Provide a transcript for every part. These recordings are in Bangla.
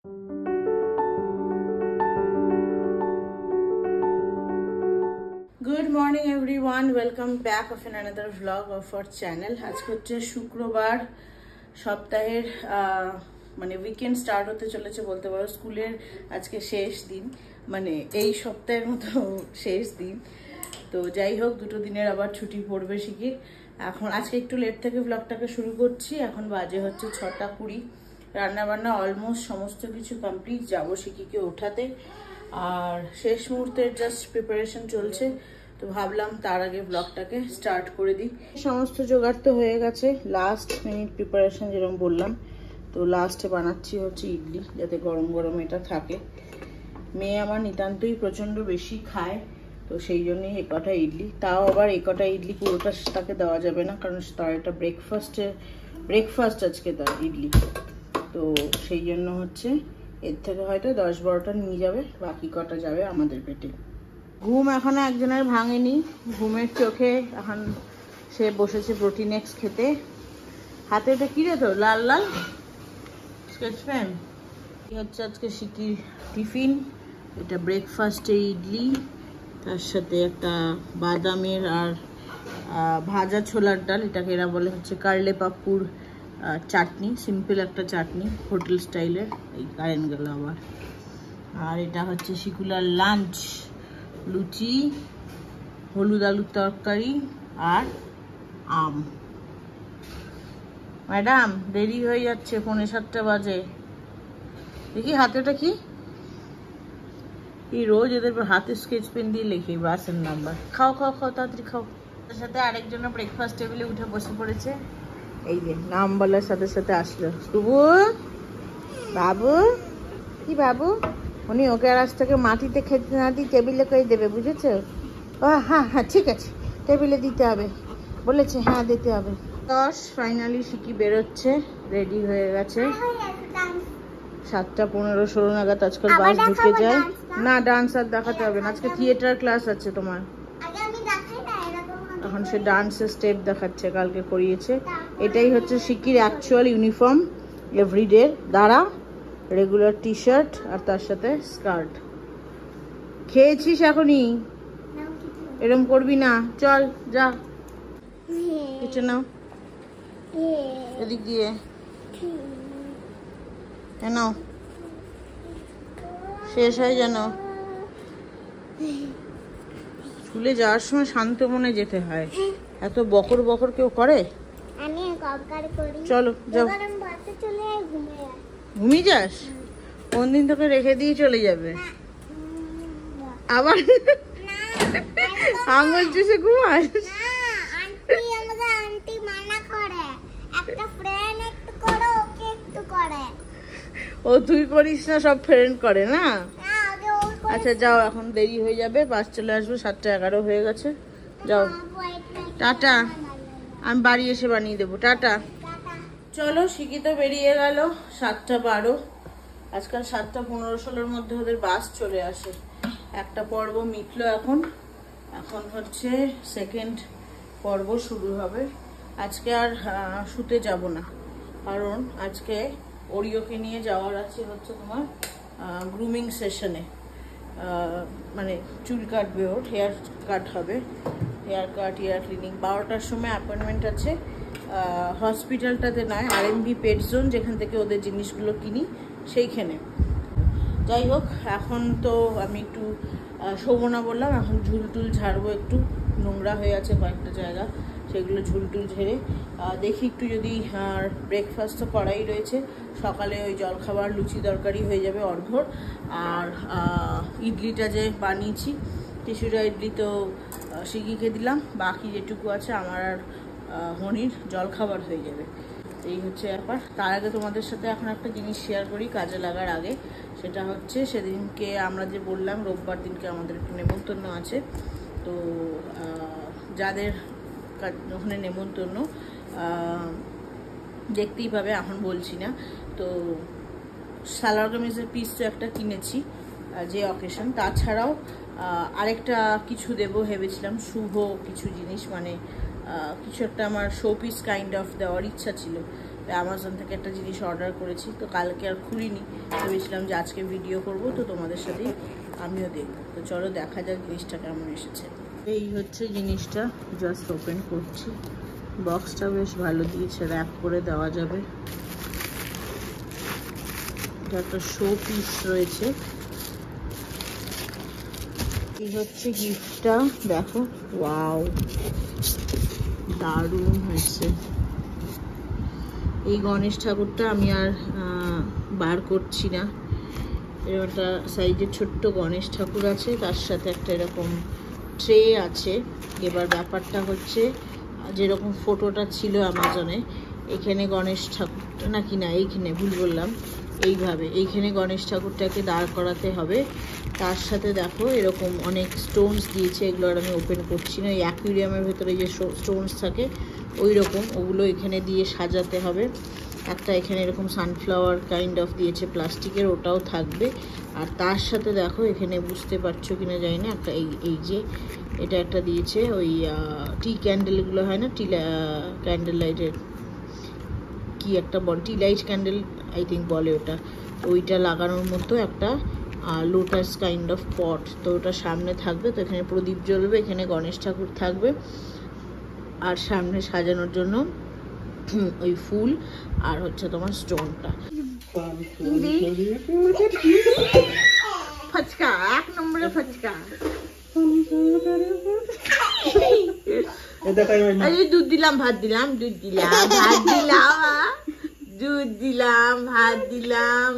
Good morning everyone, welcome back of another vlog of our channel. আজকে হচ্ছে শুক্রবার, সপ্তাহের মানে উইকেন্ড স্টার্ট হতে চলেছে বলতে পারো। স্কুলের আজকে শেষ দিন, মানে এই সপ্তাহের মতো শেষ দিন। তো যাই হোক, দুটো দিনের আবার ছুটি পড়বে শিখি। এখন আজকে একটু লেট থেকে ব্লগটাকে শুরু করছি। এখন বাজে হচ্ছে 6:20। রান্নাবান্না অলমোস্ট সমস্ত কিছু কমপ্লিট, যাবো শিখিকে ওঠাতে। আর শেষ মুহূর্তের জাস্ট প্রিপারেশন চলছে, তো ভাবলাম তার আগে ব্লগটাকে স্টার্ট করে দিই। সমস্ত জোগাড় তো হয়ে গেছে, লাস্ট মিনিট প্রিপারেশন যেরকম বললাম। তো লাস্টে বানাচ্ছি হচ্ছে ইডলি, যাতে গরম গরম এটা থাকে। মেয়ে আমার নিতান্তই প্রচণ্ড বেশি খায়, তো সেই জন্যই এ কটা ইডলি। তাও আবার এ কটা ইডলি পুরোটা তাকে দেওয়া যাবে না, কারণ তার এটা ব্রেকফাস্ট আজকে তার ইডলি। তো সেই জন্য হচ্ছে এর থেকে হয়তো 10-12টা নিয়ে যাবে, বাকি কটা যাবে আমাদের পেটে। ঘুম এখনো একজনের ভাঙেনি, ঘুমের চোখে এখন সে বসেছে প্রোটিনেক্স খেতে। হাতে এটা কি রে তো লাল লাল স্কেচ পেন। হচ্ছে আজকে শিকির টিফিন, এটা ব্রেকফাস্টে ইডলি, তার সাথে একটা বাদামের আর ভাজা ছোলার ডাল, এটাকে এরা বলে হচ্ছে কারলে পাপ্পুর চাটনি, সিম্পল একটা চাটনি হোটেল স্টাইলের। এই কারেন্ট গেল আবার। আর এটা হচ্ছে শিকুলার লাঞ্চ, লুচি, হলুদ আলুর তরকারি আর আম। ম্যাডাম দেরি হয়ে যাচ্ছে, 6:45 বাজে। দেখি হাতে ওটা কি, এই রোজ এদের হাতে স্কেচ পেন দিয়ে লেখে বাসের নাম্বার। খাও খাও খাও, তাড়াতাড়ি খাও। তার সাথে আরেকজন ব্রেকফাস্ট টেবিলে উঠে বসে পড়েছে। এই যে নাম বলার সাথে সাথে আসলো, শুভ বাবু। কি বাবু? উনি ওকে আর আজ থেকে মাটিতে খেতে না দিই টেবিলে করে দেবে, বুঝেছো? ও হ্যাঁ হ্যাঁ ঠিক আছে, টেবিলে দিতে হবে বলেছে, হ্যাঁ দিতে হবে। 10 ফাইনালি শিকি বেরোচ্ছে, রেডি হয়ে গেছে। 7:15-16 নাগাদ আজকাল বাস ঢুকে যায়। না ডান্স আর দেখাতে হবে না, আজকে থিয়েটার ক্লাস আছে তোমার। এখন সে ডান্সের স্টেপ দেখাচ্ছে, কালকে করিয়েছে। এটাই হচ্ছে শিকির অ্যাকচুয়াল ইউনিফর্ম এভরিডে। দাঁড়া, রেগুলার টি শার্ট আর তার সাথে স্কার্ট। খেয়েছিস এখনই? এরম করবি না, চল যা কিছু নাও এদিক দিয়ে। কেন শেষ হয় যেন। স্কুলে যাওয়ার সময় শান্ত মনে যেতে হয়, এত বকর বকর কেউ করে? চলো যাও। ঘুমিয়ে যাস? কোন দিন তোকে রেখে দিয়ে চলে যাবে আবার? আঙুল চুষে ঘুমাস? ও তুই করিস না, সব ফ্রেন্ড করে না। আচ্ছা যাও, এখন দেরি হয়ে যাবে, বাস চলে আসবে। 7:11 হয়ে গেছে, যাও টাটা। আমি বাড়ি এসে বানিয়ে দেবো, টাটা। চলো শিখি তো বেরিয়ে গেল। 7:12, আজকাল 7:15-16 মধ্যে ওদের বাস চলে আসে। একটা পর্ব মিটলো, এখন হচ্ছে সেকেন্ড পর্ব শুরু হবে। আজকে আর শুতে যাব না, কারণ আজকে ওরিওকে নিয়ে যাওয়ার আছে হচ্ছে তোমার গ্রুমিং সেশনে। মানে চুল কাটবে, ওর হেয়ার কাট হবে, হেয়ার কাট, হেয়ার ক্লিনিং। 12টার সময় অ্যাপয়েন্টমেন্ট আছে হসপিটালটাতে নয়, RMB পেট জোন, যেখান থেকে ওদের জিনিসগুলো কিনি সেইখানে। যাই হোক, এখন তো আমি একটু শোবো না বললাম, এখন ঝুলটুল ঝাড়বো, একটু নোংরা হয়ে আছে কয়েকটা জায়গা, সেগুলো ঝুলটুল ঝেড়ে দেখি একটু যদি। আর ব্রেকফাস্ট তো করাই রয়েছে, সকালে ওই জলখাবার লুচি তরকারি হয়ে যাবে অর্ঘ্যর। আর ইডলিটা যে বানিয়েছি, টিসুরা ইডলি, তো শিখিকে দিলাম, বাকি যেটুকু আছে আমার আর হনির জলখাবার হয়ে যাবে। এই হচ্ছে ব্যাপার। তার আগে তোমাদের সাথে এখন একটা জিনিস শেয়ার করি কাজে লাগার আগে। সেটা হচ্ছে সেদিনকে আমরা যে বললাম রোববার দিনকে আমাদের একটু নেমন্তন্ন আছে, তো যাদের ওখানে নেমন্তন্ন দেখতেই পাবে, এখন বলছি না। তো সালোয়ার কামিজের পিস তো একটা কিনেছি যে অকেশন, তাছাড়াও আরেকটা কিছু দেবো ভেবেছিলাম, শুভ কিছু জিনিস, মানে কিছু একটা আমার শো পিস কাইন্ড অফ দেওয়ার ইচ্ছা ছিল। অ্যামাজন থেকে একটা জিনিস অর্ডার করেছি, তো কালকে আর খুলিনি, ভেবেছিলাম যে আজকে ভিডিও করব, তো তোমাদের সাথে আমিও দেখব। তো চলো দেখা যাক জিনিসটা কেমন এসেছে। এই হচ্ছে জিনিসটা, জাস্ট ওপেন করছি। বক্সটা বেশ ভালো দিয়েছে, র্যাপ করে দেওয়া যাবে। এটা একটা শো পিস রয়েছে। এই হচ্ছে গিফটটা, দেখো, ওয়াও দারুণ হয়েছে। এই গণেশ ঠাকুরটা আমি আর বার করছি না, এরকম একটা সাইজের ছোট্ট গণেশ ঠাকুর আছে, তার সাথে একটা এরকম ট্রে আছে। এবার ব্যাপারটা হচ্ছে, যেরকম ফটোটা ছিল অ্যামাজনে, এখানে গণেশ ঠাকুরটা নাকি না, এইখানে ভুল বললাম, এইখানে গণেশ ঠাকুরটাকে দাঁড় করাতে হবে। তার সাথে দেখো এরকম অনেক স্টোনস দিয়েছে, এগুলো আর আমি ওপেন করছি না। এই অ্যাকুয়ারিয়ামের ভেতরে যে স্টোনস থাকে ওই রকম, ওগুলো এখানে দিয়ে সাজাতে হবে। একটা এখানে এরকম সানফ্লাওয়ার কাইন্ড অফ দিয়েছে প্লাস্টিকের, ওটাও থাকবে। আর তার সাথে দেখো এখানে, বুঝতে পারছো কিনা জানি না, একটা এই যে এটা একটা দিয়েছে, ওই টি ক্যান্ডেলগুলো হয় না, ক্যান্ডেল লাইটের কি একটা বল, টি লাইট ক্যান্ডেল আই থিঙ্ক বলে ওটা, ওইটা লাগানোর মতো একটা লোটাস কাইন্ড অফ পট। তো ওটা সামনে থাকবে, তো এখানে প্রদীপ জ্বলবে, এখানে গণেশ ঠাকুর থাকবে, আর সামনে সাজানোর জন্য ওই ফুল আর হচ্ছে তোমার স্টোনটা। ফচকা, 1 নম্বরে ফচকা। দুধ দিলাম, ভাত দিলাম, দুধ দিলাম, ভাত দিলাম, দুধ দিলাম, ভাত দিলাম।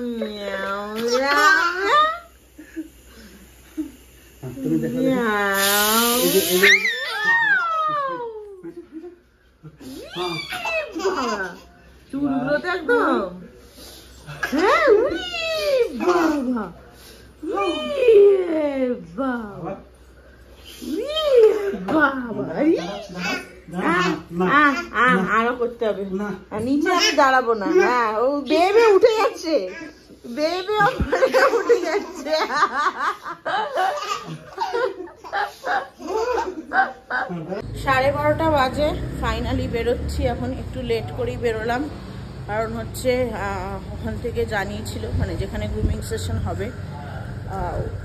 চুলগুলো তো একদম, হ্যাঁ, বাবা বাবা আরো করতে হবে, নিচে আমি দাঁড়াবো না। হ্যাঁ, ও বেবে উঠে যাচ্ছে, বেবে উঠে যাচ্ছে। 12:30 বাজে, ফাইনালি বেরোচ্ছি এখন। একটু লেট করেই বেরোলাম, কারণ হচ্ছে ওখান থেকে জানিয়েছিল, মানে যেখানে গ্রুমিং সেশন হবে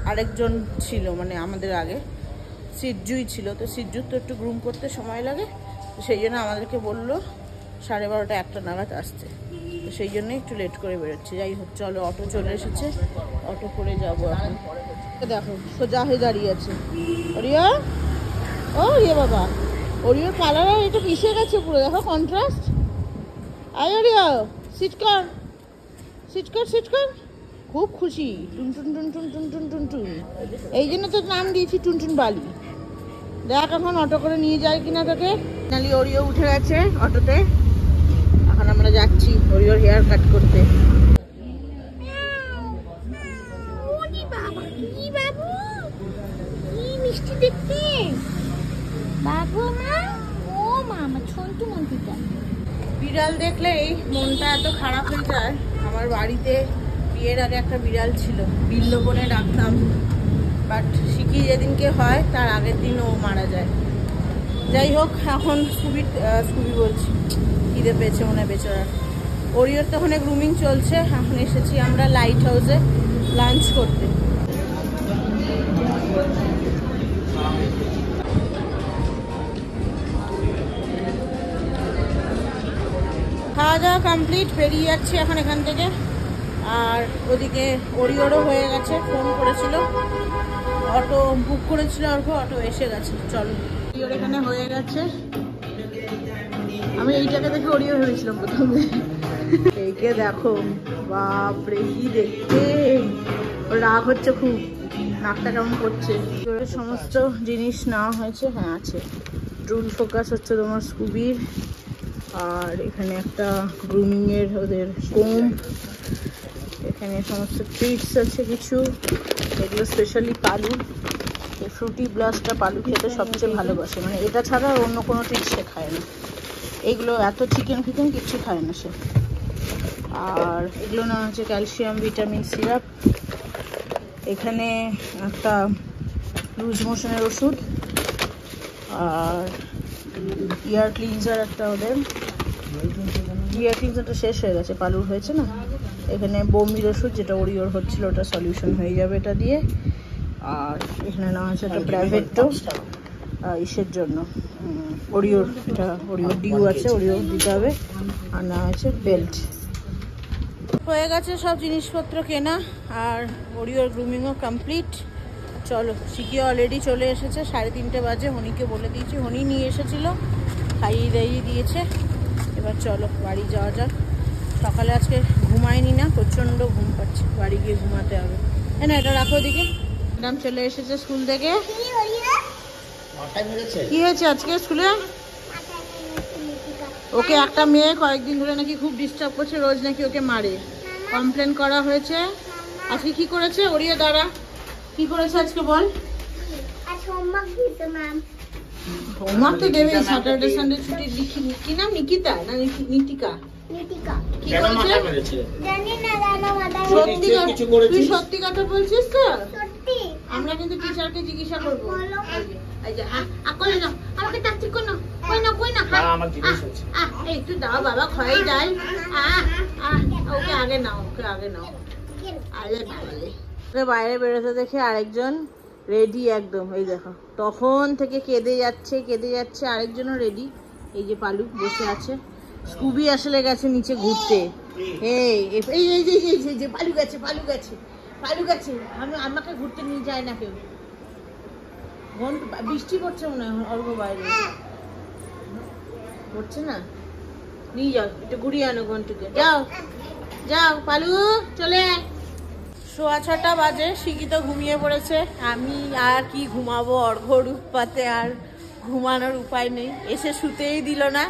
আরেকজন ছিল, মানে আমাদের আগে সিজ্জুই ছিল। তো সিজ্জুর তো একটু গ্রুম করতে সময় লাগে, তো সেই জন্য আমাদেরকে বললো 12:30 1টা নাগাদ আসতে, তো সেই জন্য একটু লেট করে বেরোচ্ছে। যাই হোক, চলো, অটো চলে এসেছে, অটো করে যাবো এখন। দেখো সোজা হয়ে দাঁড়িয়ে আছে ওরিও, ও রিয়া বাবা, ওরিওর কালার আর এটা মিশে গেছে পুরো, দেখো কন্ট্রাস্ট। আয় ওরিও, সিট কর, সিট কর, সিট কর। খুব খুশি, টুনটুন টুনটুন টুনটুন টুনটুন, এই জন্য তো নাম দিয়েছি টুনটুন বালি। দেখ এখন অটো করে নিয়ে যায় কিনা তোকে। ফাইনালি ওরিও উঠে গেছে অটোতে, এখন আমরা যাচ্ছি ওরিওর হেয়ার কাট করতে। মিষ্টি দেখতে বিড়াল দেখলেই মনটা এত খারাপ হয়ে যায়। আমার বাড়িতে বিয়ের আগে একটা বিড়াল ছিল, বিল্লো বনে ডাকতাম, বাট শিখি যেদিনকে হয় তার আগের দিন ও মারা যায়। যাই হোক, এখন স্কুবি বলছি, খিদে পেয়েছে মনে হয় বেচারা। ওরিওর তো ওখানে গ্রুমিং চলছে, এখন এসেছি আমরা লাইট হাউসে লাঞ্চ করতে। খাওয়া দাওয়া কমপ্লিট, বেরিয়ে যাচ্ছি এখন এখান থেকে। আর ওদিকে ওরিওরও হয়ে গেছে, ফোন করেছিল, অটো বুক করেছিল, অটো এসে গেছে। চলো, ওরিওর এখানে হয়ে গেছে। আমি এইটাকে দেখে ওরিও ভেবেছিলাম প্রথমে, এইকে দেখো, বাপরে কি দেখতে, রাগ হচ্ছে খুব, নাকটা কেমন করছে। সমস্ত জিনিস নেওয়া হয়েছে, হ্যাঁ আছে। ট্রুল ফোকাস হচ্ছে তোমার স্কুবির, আর এখানে একটা গ্রুমিংয়ের ওদের কোম, এখানে সমস্ত ট্রিটস আছে কিছু, এগুলো স্পেশালি পালু। এই ফ্রুটি ব্লাস্টটা পালু খেতে সবচেয়ে ভালোবাসে, মানে এটা ছাড়া অন্য কোনো ট্রিটস সে খায় না। এইগুলো এত চিকেন ফিকেন কিচ্ছু খায় না সে। আর এগুলো না হচ্ছে ক্যালসিয়াম ভিটামিন সিরাপ, এখানে একটা লুজ মোশনের ওষুধ, আর ইয়ার ক্লিনজার একটা ওদের, ডিয়াটিংসটা শেষ হয়ে গেছে, পালুর হয়েছে না। এখানে বমির ওষুধ যেটা ওরিওর হচ্ছিল ওটা সলিউশন হয়ে যাবে এটা দিয়ে। আর এখানে নেওয়া আছে একটা প্রাইভেটও ইসের জন্য, ওরিওর, এটা ওরিওর ডিউ আছে, ওরিও দিতে হবে। আর নেওয়া আছে বেল্ট। হয়ে গেছে সব জিনিসপত্র কেনা, আর ওরিওর গ্রুমিংও কমপ্লিট। চলো, শিখি অলরেডি চলে এসেছে, 3:30 বাজে। হনিকে বলে দিয়েছি, হনি নিয়ে এসেছিলো, খাইয়ে দাইয়ে দিয়েছে। এবার চলো বাড়ি যাওয়া যাক। সকালে আজকে ঘুমায়নি না, প্রচণ্ড ঘুম পাচ্ছে, বাড়ি গিয়ে ঘুমাতে হবে। না এটা রাখো ওদিকে। ম্যাডাম চলে এসেছে স্কুল থেকে। কি হয়েছে আজকে স্কুলে? ওকে একটা মেয়ে কয়েকদিন ধরে নাকি খুব ডিস্টার্ব করছে, রোজ নাকি ওকে মারে, কমপ্লেন করা হয়েছে। আজকে কি করেছে ওরিও? দ্বারা কি করেছে আজকে বল। হোমওয়ার্ক তো দেবে, স্যাটারডে সানডে ছুটি। কি নাম? নিকিতা না নিতিকা? কি করেছে জানি না। তুই সত্যি কথা বলছিস তো? আমরা কিন্তু টিচারকে জিজ্ঞাসা করবো। আমাকে ডাকছি কোন? একটু দাও বাবা, খয়াই ডাল। ওকে আগে নাও, ওকে আগে নাও। আরে বাইরে বেরোতে দেখে আরেকজন রেডি একদম, এই দেখো তখন থেকে কেঁদে যাচ্ছে। আরেকজনও রেডি, এই যে পালু বসে আছে। স্কুবি আসলে গেছে নিচে ঘুরতে। এই যে পালু গেছে। আমাকে ঘুরতে নিয়ে যায় না কেউ। বৃষ্টি পড়ছে মনে হয়, অল্প বাইরে পড়ছে না। নিয়ে যাও, একটু ঘুরিয়ে আনো ঘন্টুকে। যাও পালু, চলে আয়। 6:15 বাজে, শিক্ষিত ঘুমিয়ে পড়েছে। আমি আর কি ঘুমাবো, অর্ঘ্যর উৎপাতে আর ঘুমানোর উপায় নেই। এসে শুতেই দিল না।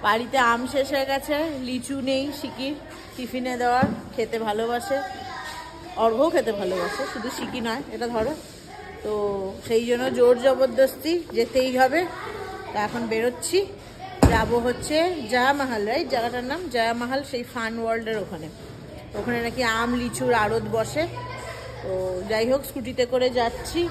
বাড়িতে আম শেষ হয়ে গেছে, লিচু নেই শিকির টিফিনে দেওয়ার। খেতে ভালোবাসে, অর্ঘ্যও খেতে ভালোবাসে, শুধু শিকি নয়। এটা ধরো। তো সেই জন্য জোর জবরদস্তি যেতেই হবে। তা এখন বেরোচ্ছি, যাবো হচ্ছে জয়ামাহাল, রাইট? জায়গাটার নাম জয়ামাহাল, সেই ফান ওয়ার্ল্ডের ওখানে। ওখানে নাকি আম লিচুর আড়ত বসে। তো যাই হোক, স্কুটিতে করে যাচ্ছি।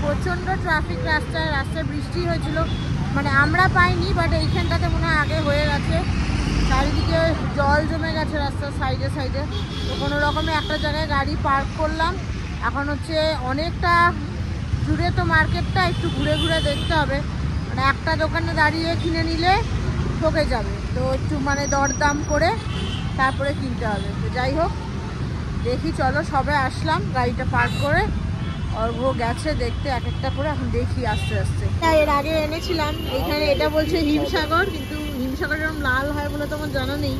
প্রচণ্ড ট্রাফিক রাস্তায় বৃষ্টি হয়েছিল, মানে আমরা পাইনি, বাট এইখানটাতে মনে হয় আগে হয়ে গেছে। চারিদিকে জল জমে গেছে রাস্তার সাইডে। তো কোনো রকমে একটা জায়গায় গাড়ি পার্ক করলাম। এখন হচ্ছে অনেকটা জুড়ে তো মার্কেটটা, একটু ঘুরে দেখতে হবে। মানে একটা দোকানে দাঁড়িয়ে কিনে নিলে ঠকে যাবে, তো একটু মানে দরদাম করে তারপরে কিনতে হবে। তো যাই হোক, দেখি চলো, সবে আসলাম গাড়িটা পার্ক করে। অর্ঘ্য গেছে দেখতে এক একটা করে, এখন দেখি আস্তে। এর আগে এনেছিলাম এইখানে, এটা বলছে হিমসাগর, কিন্তু হিমসাগর এরকম লাল হয় বলে তো আমার জানা নেই।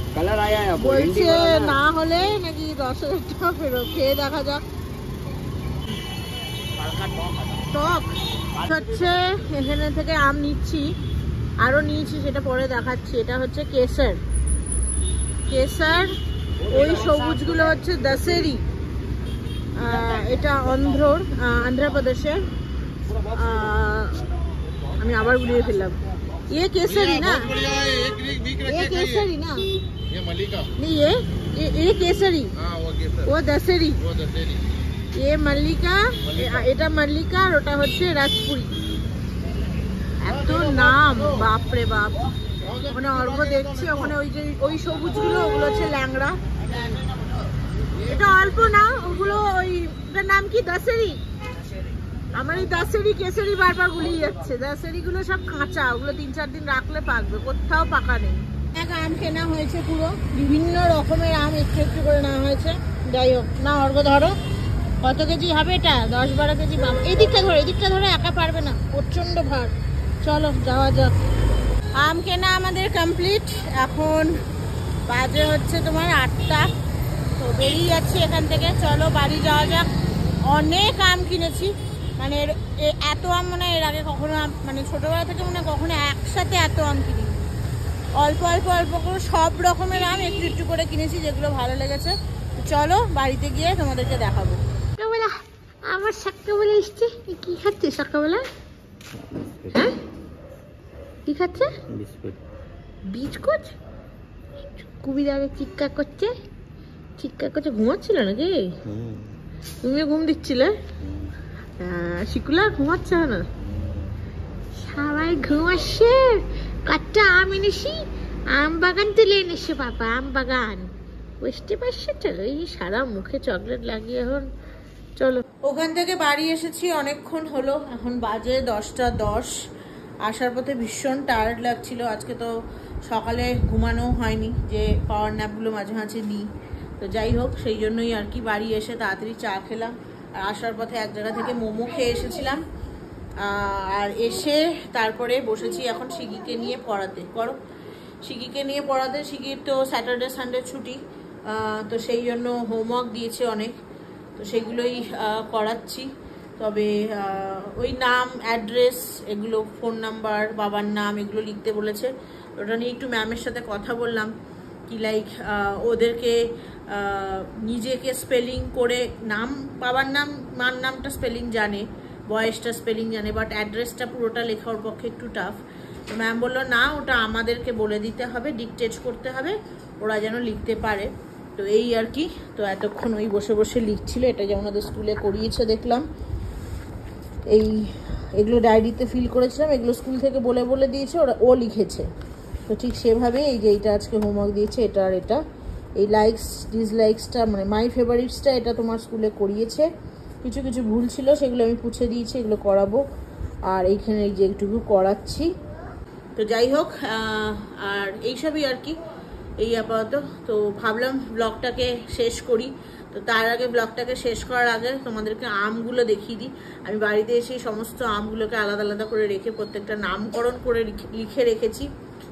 বলছে না হলে নাকি 10,000 টাকা ফেরত। খেয়ে দেখা যাক। টক হচ্ছে, এখানে থেকে আম নিচ্ছি, আরো নিয়েছি, সেটা পরে দেখাচ্ছি। এটা হচ্ছে কেসার। ওই সবুজগুলো হচ্ছে দশেরি। এটা অন্ধ্রপ্রদেশের। আমি আবার গুলিয়ে ফেললাম। ये केसरी ना, ये केसरी ना, नहीं ये केसरी, वो दशहरी, ये मल्लिका, এটা মল্লিকা, আর ওটা হচ্ছে রাজপুরি। এত নাম, বাপরে বাপ। ওখানে অর্ঘ্য দেখছি, ওখানে ওই সবুজগুলো, ওগুলো হচ্ছে ল্যাংড়া। এটা অল্প না, ওগুলো ওটার নাম কি? দশেরি। আমার এই দশেরি কেশরি বারবার গুলিয়ে যাচ্ছে। দশেরি গুলো সব কাঁচা, ওগুলো 3-4 দিন রাখলে পাকবে, কোথাও পাকা নেই। এক আম কেনা হয়েছে পুরো, বিভিন্ন রকমের আম একটু করে নেওয়া হয়েছে। যাই হোক, না অর্ঘ্য ধরো, কত কেজি হবে এটা? 10-12 কেজি। এই দিকটা ধরো, একা পারবে না, প্রচন্ড ভার। চলো যাওয়া যাক। আম কেনা আমাদের কমপ্লিট। এখন বাজে হচ্ছে তোমার 8টা। তো বেরিয়ে যাচ্ছি এখান থেকে, চলো বাড়ি যাওয়া যাক। অনেক আম কিনেছি, মানে এত আম মানে এর আগে কখনো মানে ছোটবেলা থেকে মনে কখনো একসাথে এত আম কিনি, অল্প অল্প অল্প করে সব রকমের আম একটু একটু করে কিনেছি যেগুলো ভালো লেগেছে। চলো বাড়িতে গিয়ে তোমাদেরকে দেখাবো। সকালবেলা আমার সকালবেলা এসছে, কি খাচ্ছে সকালবেলা? হ্যাঁ কি খাচ্ছে? বিস্কুট। বিস্কুট? কুবিরারে চিৎকার করছে, চিৎকার করছে। ঘুমাচ্ছিল নাকি? তুমিও ঘুম দিচ্ছিলে? শিকুলা ঘুমাচ্ছে না? সবাই ঘুমাচ্ছে। কটা আম এনেছি, আম বাগান তুলে এনেছে বাবা, আম বাগান বুঝতে পারছে। চলো, এই সারা মুখে চকলেট লাগিয়ে এখন চলো। ওখান থেকে বাড়ি এসেছি অনেকক্ষণ হলো, এখন বাজে 10টা 10। আসার পথে ভীষণ টায়ার্ড লাগছিল। আজকে তো সকালে ঘুমানো হয়নি, যে পাওয়ার ন্যাপগুলো মাঝে মাঝে নিই। তো যাই হোক, সেই জন্যই আর কি বাড়ি এসে তাড়াতাড়ি চা খেলাম। আর আসার পথে এক জায়গা থেকে মোমো খেয়ে এসেছিলাম। আর এসে তারপরে বসেছি এখন শিগিকে নিয়ে পড়াতে। শিগিকে নিয়ে পড়াতে। শিগির তো স্যাটারডে সানডে ছুটি, তো সেই জন্য হোমওয়ার্ক দিয়েছে অনেক, তো সেগুলোই করাচ্ছি। তবে ওই নাম, অ্যাড্রেস, এগুলো ফোন নাম্বার, বাবার নাম এগুলো লিখতে বলেছে। ওটা নিয়ে একটু ম্যামের সাথে কথা বললাম, কি লাইক ওদেরকে নিজেকে স্পেলিং করে নাম, বাবার নাম মার নামটা স্পেলিং জানে, বয়সটা স্পেলিং জানে, বাট অ্যাড্রেসটা পুরোটা লেখা ওর পক্ষে একটু টাফ। তো ম্যাম বললো না, ওটা আমাদেরকে বলে দিতে হবে, ডিকটেট করতে হবে, ওরা যেন লিখতে পারে। তো এই আর কি। তো এতক্ষণ ওই বসে বসে লিখছিল। এটা যেমন ওদের স্কুলে করিয়েছে দেখলাম। এগুলো ডায়েরিতে ফিল করেছিলাম, এগুলো স্কুল থেকে বলে বলে দিয়েছে, ও লিখেছে। তো ঠিক সেভাবে এই যে এইটা আজকে হোমওয়ার্ক দিয়েছে, এটা আর এটা, এই লাইকস ডিসলাইকসটা মানে মাই ফেভারিটসটা, এটা তোমার স্কুলে করিয়েছে। কিছু কিছু ভুল ছিল সেগুলো আমি পুছে দিয়েছি, এগুলো করাবো। আর এইখানে এই যে একটু করাচ্ছি। তো যাই হোক, আর এইসবই আর কি এই আপাতত। তো ভাবলাম ব্লগটাকে শেষ করি। তো তার আগে, ব্লগটাকে শেষ করার আগে তোমাদেরকে আমগুলো দেখিয়ে দিই। আমি বাড়িতে এসে সমস্ত আমগুলোকে আলাদা আলাদা করে রেখে প্রত্যেকটা নামকরণ করে লিখে রেখেছি,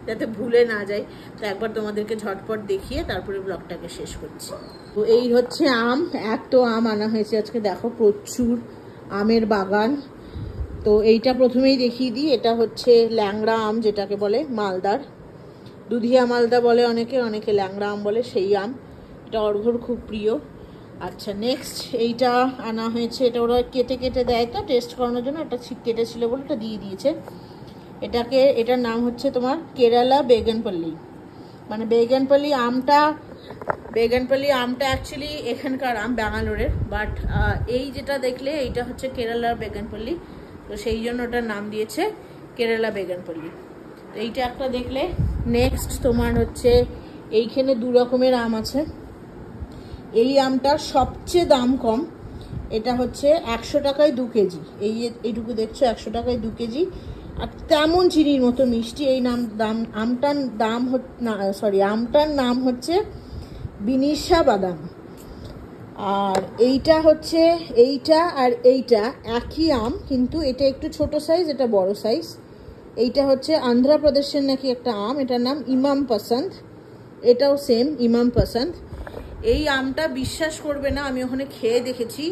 যাতে ভুলে না যায়। তো একবার তোমাদেরকে ঝটপট দেখিয়ে তারপরে ব্লগটাকে শেষ করছি। তো এই হচ্ছে আম, এত আম আনা হয়েছে আজকে, দেখো প্রচুর আমের বাগান। তো এইটা প্রথমেই দেখিয়ে দিই, এটা হচ্ছে ল্যাংড়া আম, যেটাকে বলে মালদার, দুধিয়া মালদা বলে অনেকে, অনেকে ল্যাংড়া আম বলে, সেই আম। এটা অর্ঘ্যর খুব প্রিয়। আচ্ছা, নেক্সট এইটা আনা হয়েছে, এটা ওরা কেটে কেটে দেয় তো টেস্ট করানোর জন্য, এটা কেটেছিল বলে এটা দিয়ে দিয়েছে। এটার নাম হচ্ছে তোমার কেরালা বেগনপল্লি, মানে বেগনপল্লি আমটা অ্যাকচুয়ালি এখানকার আম, ব্যাঙ্গালোরের, বাট এই যেটা দেখলে এইটা হচ্ছে কেরালার বেগনপল্লি, তো সেই জন্য ওটার নাম দিয়েছে কেরালা বেগনপল্লি। তো এইটা একটা দেখলে। নেক্সট তোমার হচ্ছে এইখানে 2 রকমের আম আছে। এই আমটার সবচেয়ে দাম কম, এটা হচ্ছে 100 টাকায় 2 কেজি। এইটুকু দেখছো 100 টাকায় 2 কেজি, আর তেমন চিনির মতো মিষ্টি। এই আমটার নাম হচ্ছে বিনিশা বাদাম। আর এইটা হচ্ছে, এইটা আর এইটা একই আম, কিন্তু এটা একটু ছোট সাইজ, এটা বড় সাইজ। এইটা হচ্ছে অন্ধ্রপ্রদেশের নাকি একটা আম, এটার নাম ইমাম পসন্দ, এটাও সেম ইমাম পসন্দ। এই আমটা বিশ্বাস করবে না, আমি ওখানে খেয়ে দেখেছি,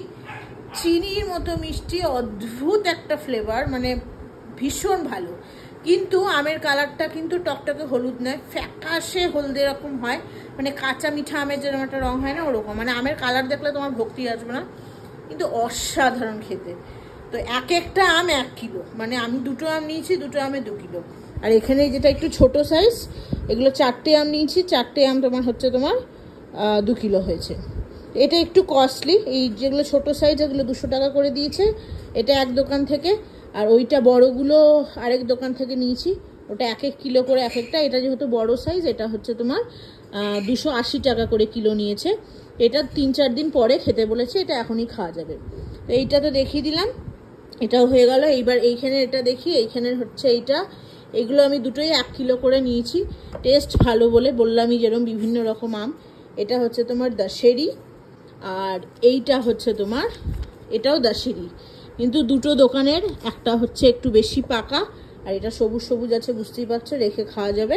চিনির মতো মিষ্টি, অদ্ভুত একটা ফ্লেভার, মানে ভীষণ ভালো। কিন্তু আমের কালারটা কিন্তু টকটকে হলুদ নয়, ফ্যাকাশে হলদে রকম হয়, মানে কাঁচা মিঠা আমের যেরকম একটা রং হয় না, ওরকম। মানে আমের কালার দেখলে তোমার ভক্তি আসবে না, কিন্তু অসাধারণ খেতে। তো এক একটা আম 1 কিলো, মানে আমি 2টো আম নিয়েছি, 2টো আমে 2 কিলো। আর এখানে যেটা একটু ছোট সাইজ, এগুলো 4টে আম নিয়েছি, 4টে আম তোমার হচ্ছে তোমার 2 কিলো হয়েছে। এটা একটু কস্টলি, এই যেগুলো ছোট সাইজ এগুলো 200 টাকা করে দিয়েছে, এটা এক দোকান থেকে। আর ওইটা বড়গুলো আরেক দোকান থেকে নিয়েছি, ওটা 1 কিলো করে এক একটা। এটা যেহেতু বড় সাইজ, এটা হচ্ছে তোমার 280 টাকা করে কিলো নিয়েছে। এটা 3-4 দিন পরে খেতে বলেছে, এটা এখনই খাওয়া যাবে। তো এইটা তো দেখিয়ে দিলাম, এটাও হয়ে গেল। এইবার এইখানে এটা দেখি, এইখানে হচ্ছে এইগুলো আমি দুটোই 1 কিলো করে নিয়েছি, টেস্ট ভালো বলে বললামই, যেরকম বিভিন্ন রকম আম। এটা হচ্ছে তোমার দশেরি, আর এইটা হচ্ছে তোমার, এটাও দশেরি, কিন্তু দুটো দোকানের, একটা হচ্ছে একটু বেশি পাকা, আর এটা সবুজ সবুজ আছে, বুঝতেই পারছো, রেখে খাওয়া যাবে।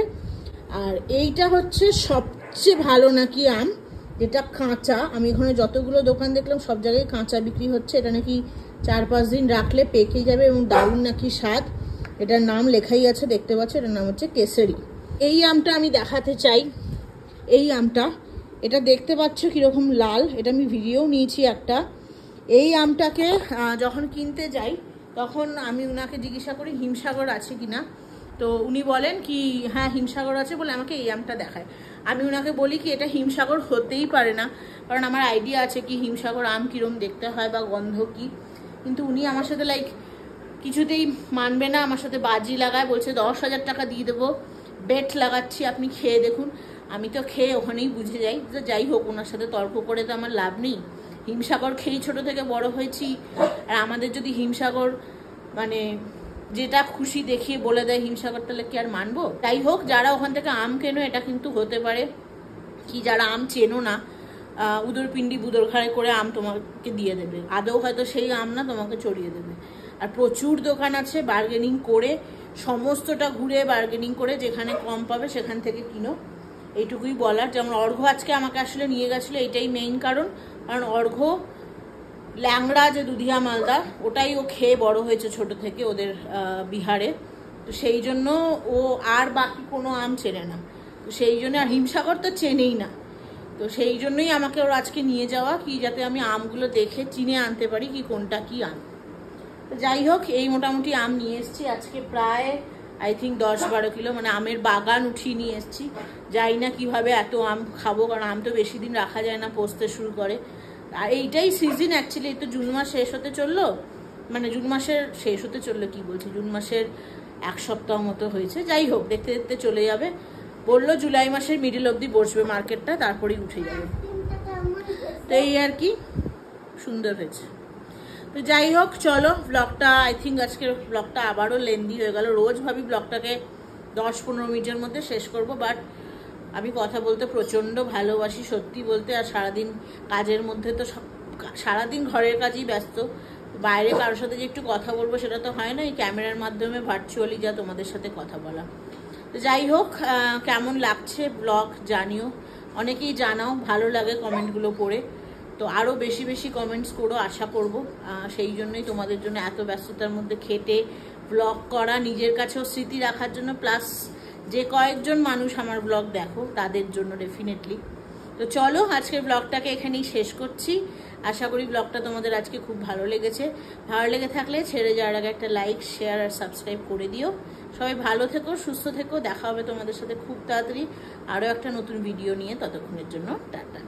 আর এইটা হচ্ছে সবচেয়ে ভালো নাকি আম, যেটা কাঁচা। আমি এখানে যতগুলো দোকান দেখলাম সব জায়গায় কাঁচা বিক্রি হচ্ছে। এটা নাকি 4-5 দিন রাখলে পেকে যাবে এবং দারুণ নাকি স্বাদ। এটার নাম লেখাই আছে, দেখতে পাচ্ছ, এটার নাম হচ্ছে কেশরী। এই আমটা আমি দেখাতে চাই। এই আমটা, এটা দেখতে পাচ্ছ কীরকম লাল, এটা আমি ভিডিও নিয়েছি একটা। এই আমটাকে যখন কিনতে যাই তখন আমি ওনাকে জিজ্ঞাসা করি হিমসাগর আছে কিনা। তো উনি বলেন কি হ্যাঁ হিমসাগর আছে, বলে আমাকে এই আমটা দেখায়। আমি ওনাকে বলি কি এটা হিমসাগর হতেই পারে না, কারণ আমার আইডিয়া আছে কি হিমসাগর আম কীরকম দেখতে হয় বা গন্ধ কী। কিন্তু উনি আমার সাথে লাইক কিছুতেই মানবে না, আমার সাথে বাজি লাগায়, বলছে 10,000 টাকা দিয়ে দেবো, বেট লাগাচ্ছি, আপনি খেয়ে দেখুন। আমি তো খেয়ে ওখানেই বুঝে যাই যে যাই হোক, ওনার সাথে তর্ক করে তো আমার লাভ নেই। হিমসাগর খেয়েই ছোটো থেকে বড় হয়েছি, আর আমাদের যদি হিমসাগর মানে যেটা খুশি দেখিয়ে বলে দেয় হিমসাগর, তাহলে কি আর মানবো? যাই হোক, যারা ওখান থেকে আম কেনো এটা কিন্তু হতে পারে কি যারা আম চেনো না, উদরপিণ্ডি বুদরঘাড়ে করে আম তোমাকে দিয়ে দেবে, আদৌ হয়তো সেই আম না, তোমাকে চড়িয়ে দেবে। আর প্রচুর দোকান আছে, বার্গেনিং করে সমস্তটা ঘুরে বার্গেনিং করে যেখানে কম পাবে সেখান থেকে কিনো, এইটুকুই বলার। যেমন অর্ঘ্য আজকে আমাকে আসলে নিয়ে গেছিলো, এইটাই মেইন কারণ অর্ঘ্য ল্যাংড়া যে দুধিয়া মালদা, ওটাই ও খেয়ে বড় হয়েছে ছোট থেকে ওদের বিহারে। তো সেই জন্য ও আর বাকি কোনো আম চেনে না, তো সেই জন্য, আর হিমসাগর তো চেনেই না। তো সেই জন্যই আমাকে ওর আজকে নিয়ে যাওয়া, কি যাতে আমি আমগুলো দেখে চিনে আনতে পারি কি কোনটা কি আম। তো যাই হোক, এই মোটামুটি আম নিয়ে এসেছি আজকে, প্রায় আই থিঙ্ক 10-12 কিলো, মানে আমের বাগান উঠিয়ে নিয়ে এসেছি। যাই না কিভাবে এত আম খাবো, কারণ আম তো বেশি দিন রাখা যায় না, পচতে শুরু করে। আর এইটাই সিজন অ্যাকচুয়ালি, এই তো জুন মাস শেষ হতে চললো, মানে জুন মাসের শেষ হতে চললো কি বলছি, জুন মাসের 1 সপ্তাহ মতো হয়েছে। যাই হোক, দেখতে দেখতে চলে যাবে। বললো জুলাই মাসের মিডিল অবধি বসবে মার্কেটটা, তারপরেই উঠে যাবে। তো এই আর কি, সুন্দর হয়েছে। তো যাই হোক, চলো ব্লগটা, আই থিঙ্ক আজকের ব্লগটা আবারও লেন্দি হয়ে গেল। রোজ ভাবি ব্লগটাকে 10-15 মিনিটের মধ্যে শেষ করব, বাট আমি কথা বলতে প্রচণ্ড ভালোবাসি সত্যি বলতে। আর সারাদিন কাজের মধ্যে তো সারাদিন ঘরের কাজেই ব্যস্ত, বাইরে কারোর সাথে যে একটু কথা বলবো সেটা তো হয় না, এই ক্যামেরার মাধ্যমে ভার্চুয়ালি যা তোমাদের সাথে কথা বলা। তো যাই হোক, কেমন লাগছে ব্লগ জানিও, অনেকেই জানাও ভালো লাগে কমেন্টগুলো পড়ে। তো আরও বেশি বেশি কমেন্টস করো, আশা করব। সেই জন্যই তোমাদের জন্য এত ব্যস্ততার মধ্যে খেটে ব্লগ করা, নিজের কাছেও স্মৃতি রাখার জন্য, প্লাস যে কয়েকজন মানুষ আমার ব্লগ দেখো তাদের জন্য ডেফিনেটলি। তো চলো, আজকের ব্লগটাকে এখানেই শেষ করছি। আশা করি ব্লগটা তোমাদের আজকে খুব ভালো লেগেছে। ভালো লেগে থাকলে ছেড়ে যাওয়ার আগে একটা লাইক, শেয়ার আর সাবস্ক্রাইব করে দিও। সবাই ভালো থেকো, সুস্থ থেকো, দেখা হবে তোমাদের সাথে খুব তাড়াতাড়ি আরও একটা নতুন ভিডিও নিয়ে। ততক্ষণের জন্য টাটা।